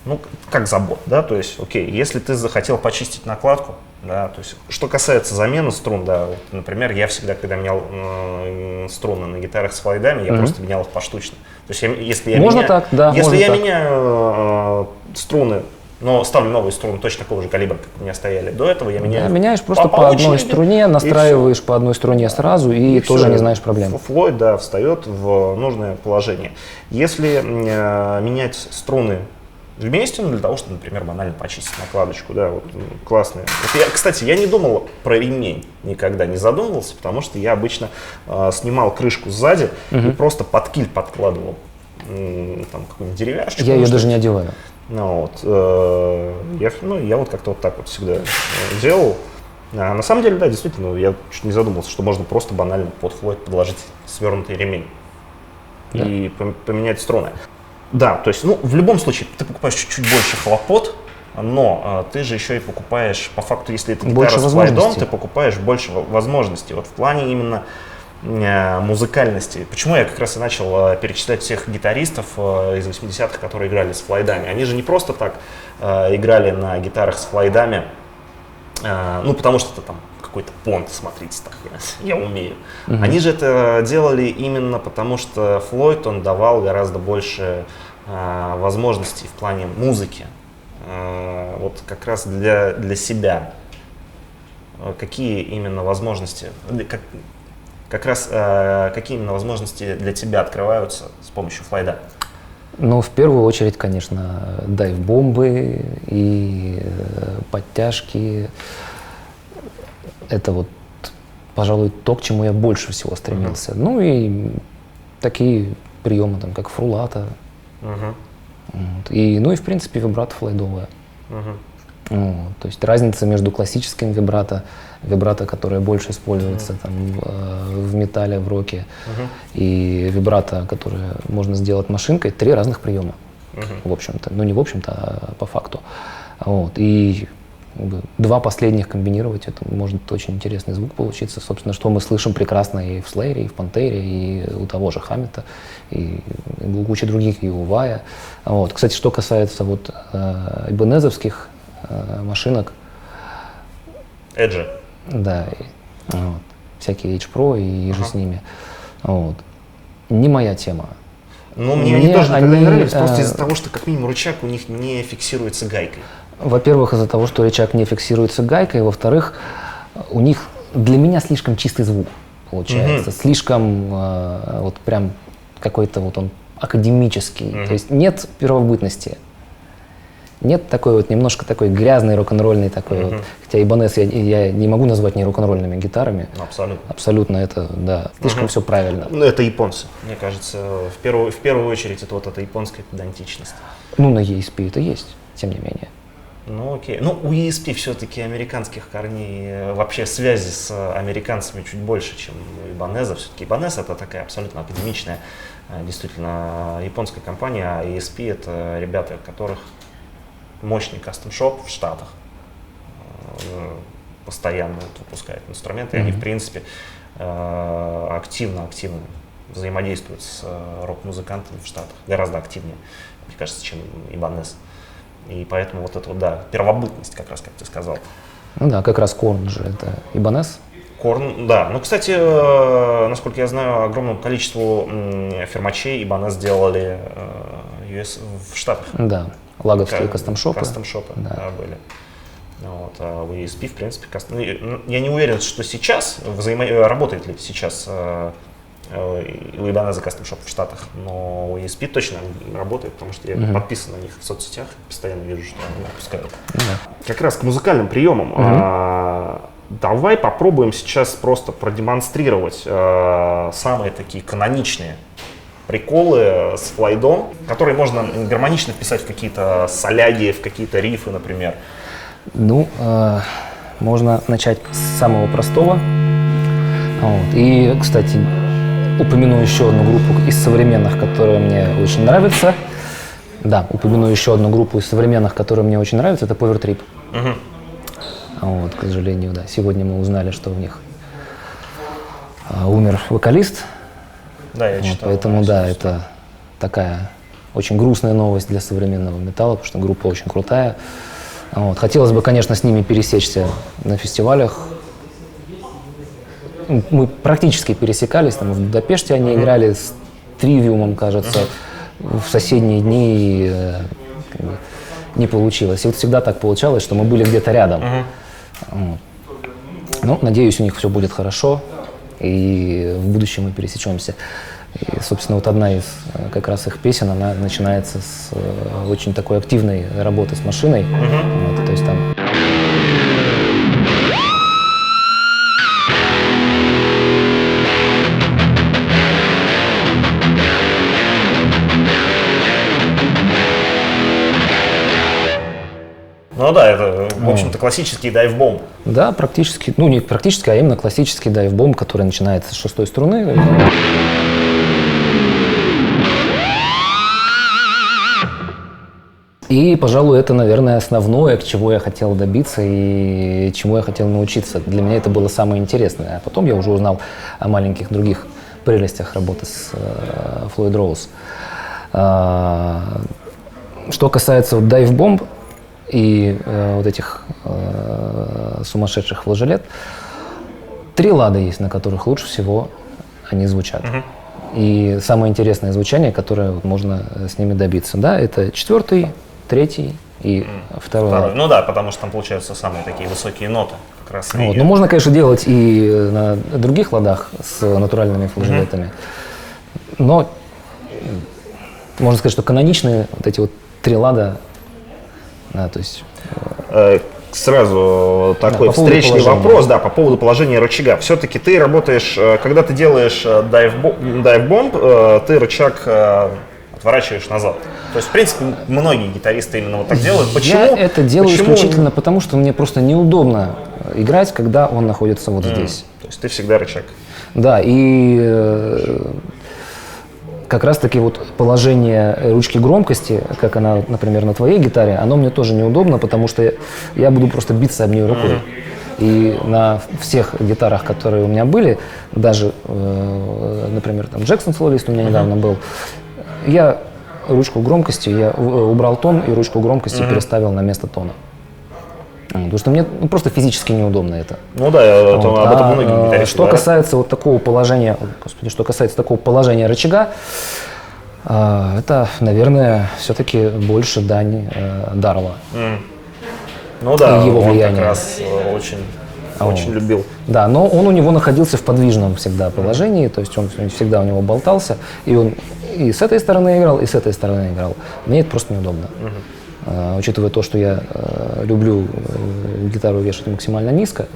ну как забот, да, то есть, окей, если ты захотел почистить накладку, да, то есть, что касается замены струн, да, вот, например, я всегда, когда менял струны на гитарах с флайдами, я просто менял их поштучно. То есть, если я меняю струны, но ставлю новые струны точно такого же калибра, как у меня стояли до этого, я меняю. Да, меняешь просто по одной струне, настраиваешь по одной струне сразу, и тоже не знаешь проблем. Флойд, да, встает в нужное положение. Если менять струны вместе, ну, для того, чтобы, например, банально почистить накладочку, да, вот классные. Вот кстати, я не думал про ремень, никогда не задумывался, потому что я обычно снимал крышку сзади и просто под киль подкладывал там какую-нибудь деревяшечку. Я ее даже не одеваю. Ну, вот, я вот как-то вот так вот всегда делал. А на самом деле, да, действительно, я чуть не задумался, что можно просто банально под флойд подложить свернутый ремень и поменять струны. Да, то есть, ну, в любом случае, ты покупаешь чуть-чуть больше хлопот, но ты же еще и покупаешь, по факту, если это гитара с флойдом, ты покупаешь больше возможностей. Вот в плане именно музыкальности. Почему я как раз и начал перечислять всех гитаристов из 80-х, которые играли с флойдами. Они же не просто так играли на гитарах с флойдами, ну, потому что это там какой-то понт, смотрите, так, я умею. Они же это делали именно потому, что Флойд, он давал гораздо больше возможностей в плане музыки. Вот как раз для себя. Какие именно возможности, какие именно возможности для тебя открываются с помощью Флойда? Ну, в первую очередь, конечно, дайв-бомбы и подтяжки. Это вот, пожалуй, то, к чему я больше всего стремился. Ну и такие приемы, там, как фрулата. Вот. Ну и, в принципе, вибрато флойдовое. Вот. То есть разница между классическим вибрато, которое больше используется там, в металле, в роке, и вибрато, которое можно сделать машинкой, 3 разных приема, в общем-то. Ну, не в общем-то, а по факту. Вот. И 2 последних комбинировать, это может очень интересный звук получиться. Собственно, что мы слышим прекрасно и в Слэйре, и в Пантере, и у того же Хаммета, и у кучи других, и у Вая. Вот. Кстати, что касается вот ибанезовских машинок. Эджи. Да, вот, всякие H-Pro и же с ними. Вот. Не моя тема. Ну, мне тоже никогда не нравились, просто из-за того, что как минимум рычаг у них не фиксируется гайкой. Во-первых, из-за того, что рычаг не фиксируется гайкой, во-вторых, у них для меня слишком чистый звук получается, слишком вот прям какой-то вот он академический, то есть нет первобытности. Нет такой вот немножко такой грязный рок-н-ролльный такой вот. Хотя Ибанез я не могу назвать не рок-н-ролльными гитарами. Абсолютно. Абсолютно это, да, слишком все правильно. Ну, это японцы. Мне кажется, в первую очередь это вот эта японская педантичность. Ну, на ESP это есть, тем не менее. Ну, окей. Ну, у ESP все-таки американских корней, вообще связи с американцами чуть больше, чем у Ибанеза. Все-таки Ибанез это такая абсолютно академичная, действительно, японская компания, а ESP это ребята, у которых мощный кастом-шоп в Штатах, постоянно выпускают инструменты, и они, в принципе, активно взаимодействуют с рок-музыкантами в Штатах, гораздо активнее, мне кажется, чем Ибанез. И поэтому вот это вот, да, первобытность, как раз, как ты сказал. Ну да, как раз Корн же это Ибанез. Корн, да. Ну, кстати, насколько я знаю, огромному количеству фирмачей Ибанез делали в Штатах. Да. Лаговские кастом-шопы. Кастом-шопы, да, были. Вот, а у ESP, в принципе, я не уверен, что сейчас, работает ли сейчас у Ибанеза кастом-шоп в Штатах, но у ESP точно работает, потому что я подписан на них в соцсетях, постоянно вижу, что они выпускают. Как раз к музыкальным приемам. Давай попробуем сейчас просто продемонстрировать самые такие каноничные приколы с флойдом, которые можно гармонично вписать в какие-то соляги, в какие-то рифы, например. Ну, можно начать с самого простого. Вот. И, кстати, упомяну еще одну группу из современных, которая мне очень нравится. Да, упомяну еще одну группу из современных, которая мне очень нравится, это Power Trip. Вот, к сожалению, да. Сегодня мы узнали, что у них умер вокалист. Да, я читал. Поэтому, да, это такая очень грустная новость для современного металла, потому что группа очень крутая. Вот. Хотелось бы, конечно, с ними пересечься на фестивалях. Мы практически пересекались, там, в Будапеште они играли с Тривиумом, кажется, в соседние дни не получилось. И вот всегда так получалось, что мы были где-то рядом. Вот. Ну, надеюсь, у них все будет хорошо, и в будущем мы пересечемся. И, собственно, вот одна из как раз их песен, она начинается с очень такой активной работы с машиной. Вот, то есть там... Ну да, это, в общем-то, классический дайв-бомб. Да, практически, ну не практически, а именно классический дайв-бомб, который начинается с 6-й струны. И, пожалуй, это, наверное, основное, к чему я хотел добиться и чему я хотел научиться. Для меня это было самое интересное. А потом я уже узнал о маленьких других прелестях работы с Floyd Rose. Что касается вот дайв-бомб и вот этих сумасшедших флажолет, 3 лада есть, на которых лучше всего они звучат. И самое интересное звучание, которое вот можно с ними добиться, да, это 4-й, 3-й и 2-й лад. Ну да, потому что там получаются самые такие высокие ноты. Как раз Вот. Ну, можно, конечно, делать и на других ладах с натуральными флажолетами, но можно сказать, что каноничные вот эти вот 3 лада, да, то есть... Сразу такой встречный вопрос, да, по поводу положения рычага. Все-таки ты работаешь, когда ты делаешь дайв-бомб, ты рычаг отворачиваешь назад. То есть, в принципе, многие гитаристы именно вот так делают. Почему? Я это делаю исключительно потому, что мне просто неудобно играть, когда он находится вот здесь. То есть ты всегда рычаг. Да, и как раз-таки вот положение ручки громкости, как она, например, на твоей гитаре, оно мне тоже неудобно, потому что я буду просто биться об нее рукой. И на всех гитарах, которые у меня были, даже, например, там Jackson Soloist у меня недавно был, я ручку громкости, я убрал тон и ручку громкости переставил на место тона. Потому что мне просто физически неудобно это. Ну да, об этом многие гитаристы Что касается вот такого положения, что касается такого положения рычага, это, наверное, все-таки больше дань Даррелла. Ну да, его он влияние. как раз очень любил. Да, но он у него находился в подвижном всегда положении, то есть он всегда у него болтался, и он и с этой стороны играл, и с этой стороны играл. Мне это просто неудобно. Учитывая то, что я люблю гитару вешать максимально низко,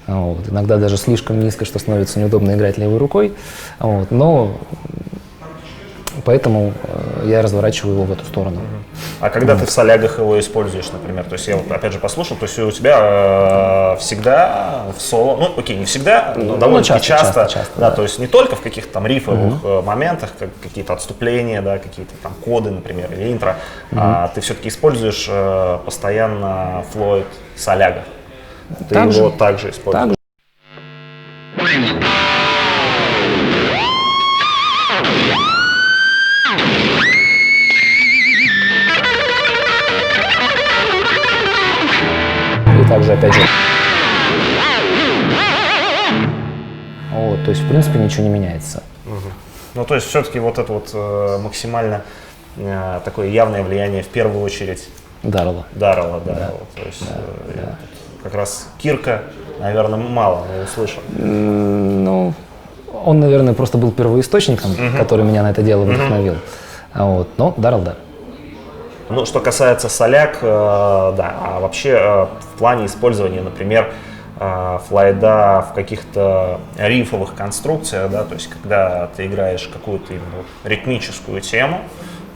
вот, иногда даже слишком низко, что становится неудобно играть левой рукой, вот, но поэтому я разворачиваю его в эту сторону. А когда ты в солягах его используешь, например, то есть я вот опять же послушал, то есть у тебя всегда в соло, ну окей, не всегда, но довольно-таки часто, да, то есть не только в каких-то там рифовых моментах, как какие-то отступления, да, какие-то там коды, например, или интро, а ты все-таки используешь постоянно Floyd в солягах. Ты его также используешь. Также, опять же, вот, то есть, в принципе, ничего не меняется. Ну, то есть, все-таки вот это вот максимально такое явное влияние, в первую очередь, Даррелла. Да. Вот, то есть, как раз Кирка, наверное, мало я услышал. Ну, он, наверное, просто был первоисточником, который меня на это дело вдохновил. Вот, но Даррелл, да. Ну, что касается соляк, да, а вообще в плане использования, например, Флойда в каких-то рифовых конструкциях, да, то есть когда ты играешь какую-то именно ритмическую тему,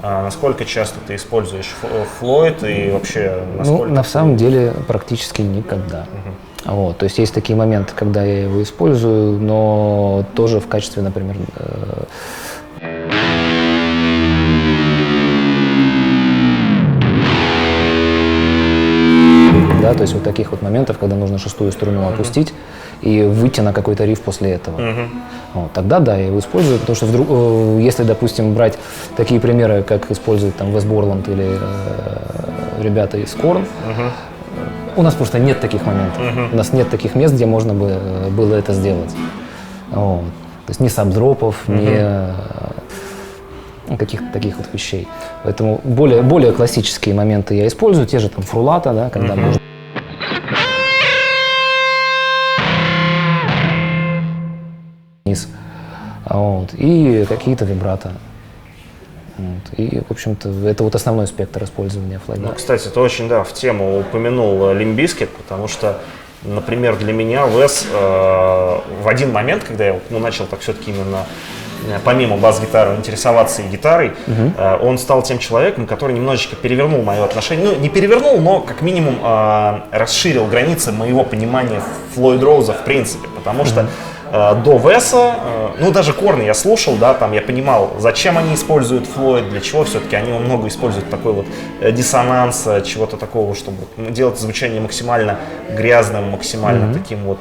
насколько часто ты используешь Флойд и вообще насколько? Ну, на самом деле практически никогда. Вот, то есть есть такие моменты, когда я его использую, но тоже в качестве, например, да, то есть вот таких вот моментов, когда нужно 6-ю струну опустить и выйти на какой-то риф после этого. Вот, тогда да, я его использую, потому что если, допустим, брать такие примеры, как используют там Вес Борланд или ребята из Корн, у нас просто нет таких моментов, у нас нет таких мест, где можно было это сделать. Вот. То есть ни сабдропов, ни каких-то таких вот вещей. Поэтому более классические моменты я использую, те же там фрулата, да, когда можно. Вот, и какие-то вибрато. Вот, и, в общем-то, это вот основной спектр использования флайда. Ну, кстати, ты очень, да, в тему упомянул Limp Bizkit, потому что, например, для меня Вес в один момент, когда я начал так все-таки именно помимо бас-гитары интересоваться и гитарой, он стал тем человеком, который немножечко перевернул мое отношение. Ну, не перевернул, но как минимум расширил границы моего понимания Флойд Роуза в принципе. Потому что до Веса, ну даже Корни я слушал, да, там я понимал, зачем они используют Флойд, для чего все-таки они много используют такой вот диссонанс, чего-то такого, чтобы делать звучание максимально грязным, максимально таким вот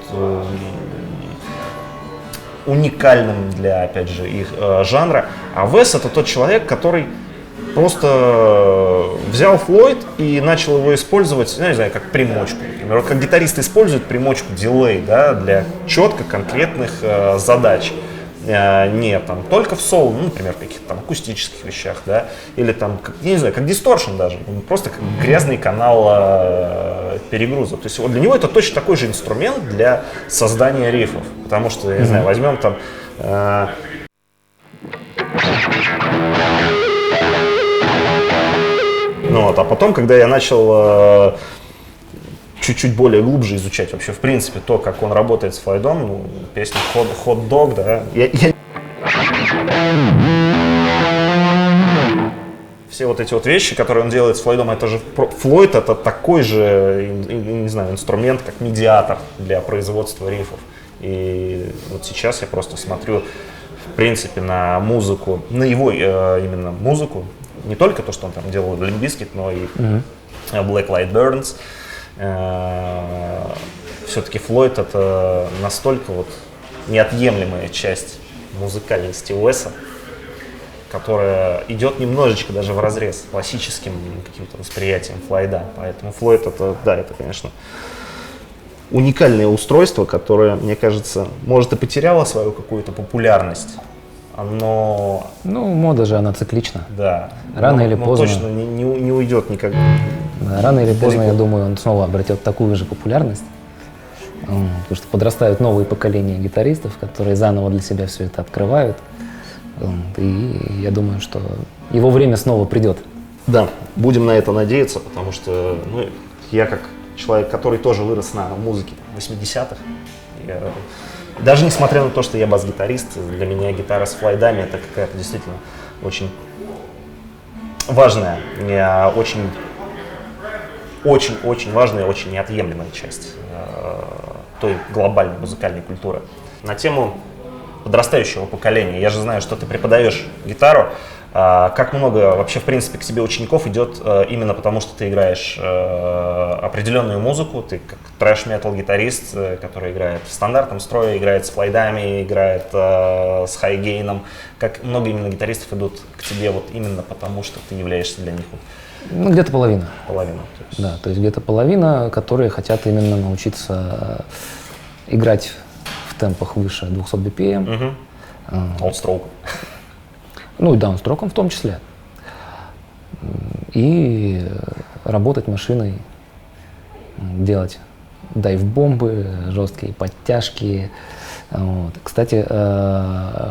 уникальным для, опять же, их жанра. А Вес — это тот человек, который просто взял Флойд и начал его использовать, ну, не знаю, как примочку, например. Вот как гитаристы используют примочку дилей, да, для четко конкретных задач. Не там только в соло, ну, например, в каких-то там акустических вещах, да, или там, как, я не знаю, как дисторшн даже, просто как грязный канал перегруза. То есть вот для него это точно такой же инструмент для создания рифов, потому что, я не знаю, возьмем там ну вот, а потом, когда я начал чуть-чуть более глубже изучать вообще, в принципе, то, как он работает с Флойдом, ну, песня Hot Dog, да, все вот эти вот вещи, которые он делает с Флойдом, это же Флойд — это такой же, не знаю, инструмент, как медиатор для производства рифов. И вот сейчас я просто смотрю, в принципе, на музыку, на его именно музыку, не только то, что он там делал в Limp Bizkit, но и Black Light Burns. Все-таки Флойд — это настолько вот неотъемлемая часть музыкальности Уэса, которая идет немножечко даже вразрез с классическим каким-то восприятием Флойда. Поэтому Флойд — это, да, это, конечно, уникальное устройство, которое, мне кажется, может и потеряло свою какую-то популярность. Но... Ну, мода же, она циклична. Да. Рано или поздно. Точно не уйдет никогда. Да, рано или поздно, я думаю, он снова обретет такую же популярность. Потому что подрастают новые поколения гитаристов, которые заново для себя все это открывают. И я думаю, что его время снова придет. Да, будем на это надеяться, потому что ну, я как человек, который тоже вырос на музыке 80-х, даже несмотря на то, что я бас-гитарист, для меня гитара с флойдами — это какая-то действительно очень важная, очень важная, очень неотъемлемая часть той глобальной музыкальной культуры. На тему подрастающего поколения. Я же знаю, что ты преподаешь гитару. Как много вообще, в принципе, к тебе учеников идет именно потому, что ты играешь определенную музыку, ты как трэш-метал гитарист, который играет в стандартном строе, играет с флойдами, играет с хайгейном. Как много именно гитаристов идут к тебе вот именно потому, что ты являешься для них вот, Ну, где-то половина. половина. То есть... Да, то есть где-то половина, которые хотят именно научиться играть в темпах выше 200 BPM. Олдстроук. Ну и даунстроком в том числе. И работать машиной, делать дайв-бомбы, жесткие подтяжки. Вот. Кстати,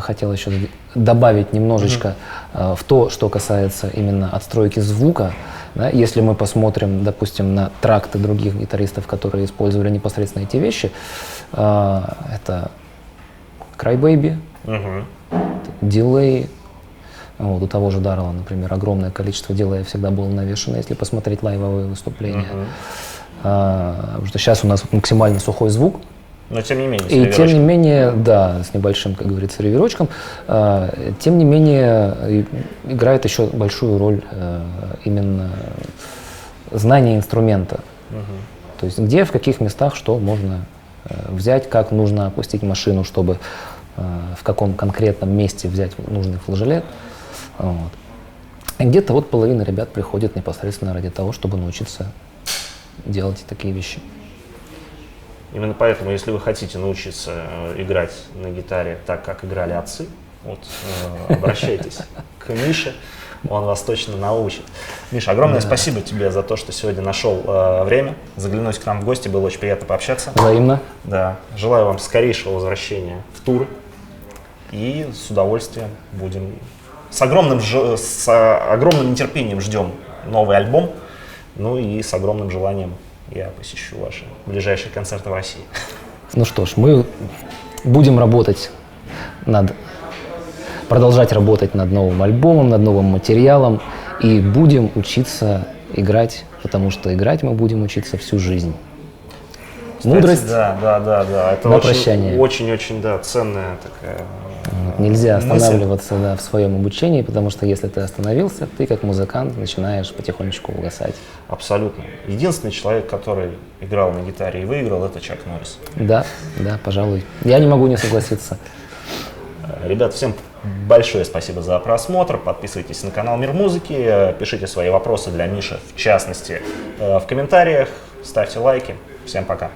хотел еще добавить немножечко в то, что касается именно отстройки звука. Да, если мы посмотрим, допустим, на тракты других гитаристов, которые использовали непосредственно эти вещи, это Crybaby, дилей. Вот, у того же Даррелла, например, огромное количество дилея всегда было навешено, если посмотреть лайвовые выступления. Потому что сейчас у нас максимально сухой звук. Но тем не менее, и тем не менее, да, с небольшим, как говорится, реверочком, тем не менее играет еще большую роль именно знание инструмента. То есть где, в каких местах, что можно взять, как нужно опустить машину, чтобы в каком конкретном месте взять нужный флажолет. Вот. И где-то вот половина ребят приходит непосредственно ради того, чтобы научиться делать такие вещи. Именно поэтому, если вы хотите научиться играть на гитаре так, как играли отцы, вот, обращайтесь к Мише, он вас точно научит. Миша, огромное спасибо тебе за то, что сегодня нашел время заглянуть к нам в гости, было очень приятно пообщаться. Взаимно. Да. Желаю вам скорейшего возвращения в туры. И с удовольствием будем, с огромным нетерпением ждем новый альбом. Ну и с огромным желанием я посещу ваши ближайшие концерты в России. Ну что ж, мы будем продолжать работать над новым альбомом, над новым материалом и будем учиться играть, потому что играть мы будем учиться всю жизнь. Кстати, Мудрость да. Это на прощание. Очень ценная такая. Нельзя мысль. останавливаться в своем обучении, потому что если ты остановился, ты как музыкант начинаешь потихонечку угасать. Абсолютно. Единственный человек, который играл на гитаре и выиграл, это Чак Норрис. Да, пожалуй. Я не могу не согласиться. Ребят, всем большое спасибо за просмотр. Подписывайтесь на канал Мир Музыки, пишите свои вопросы для Миши, в частности, в комментариях, ставьте лайки. Всем пока.